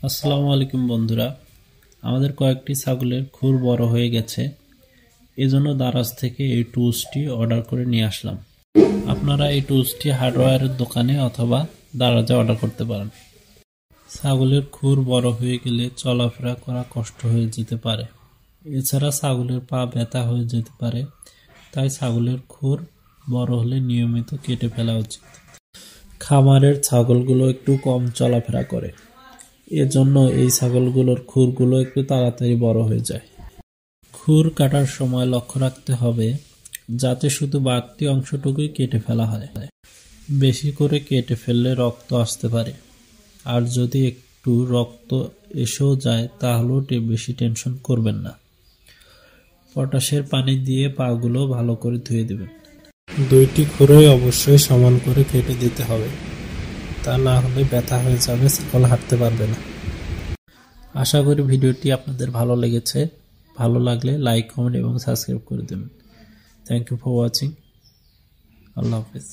আসসালামু আলাইকুম বন্ধুরা, আমাদের কয়েকটি ছাগলের খুর বড় হয়ে গেছে, এজন্য দারাজ থেকে এই টুলসটি অর্ডার করে নিয়ে আসলাম। আপনারা এই টুলসটি হার্ডওয়্যারের দোকানে অথবা দারাজে অর্ডার করতে পারেন। ছাগলের খুর বড় হয়ে গেলে চলাফেরা করা কষ্ট হয়ে যেতে পারে, এছাড়া ছাগলের পা ব্যথা হয়ে যেতে পারে, তাই ছাগলের খুর বড় হলে নিয়মিত কেটে ফেলা উচিত। খামারের ছাগলগুলো একটু কম চলাফেরা করে, এজন্য এই ছাগলগুলোর খুরগুলো একটু তাড়াতাড়ি বড় হয়ে যায়। খুর কাটার সময় লক্ষ্য রাখতে হবে যাতে শুধু বাড়তি অংশটুকুই কেটে ফেলা হয়। বেশি করে কেটে ফেললে রক্ত আসতে পারে, আর যদি একটু রক্ত এসেও যায় তাহলেও বেশি টেনশন করবেন না। পটাশের পানি দিয়ে পাগুলো ভালো করে ধুয়ে দেবেন। দুইটি খুরই অবশ্যই সমান করে কেটে দিতে হবে, তা না হলে ব্যথা হয়ে যাবে, ছাগল হাঁটতে পারবে না। আশা করি ভিডিওটি আপনাদের ভালো লেগেছে। ভালো লাগলে লাইক, কমেন্ট এবং সাবস্ক্রাইব করে দেবেন। Thank you for watching. আল্লাহ হাফেজ।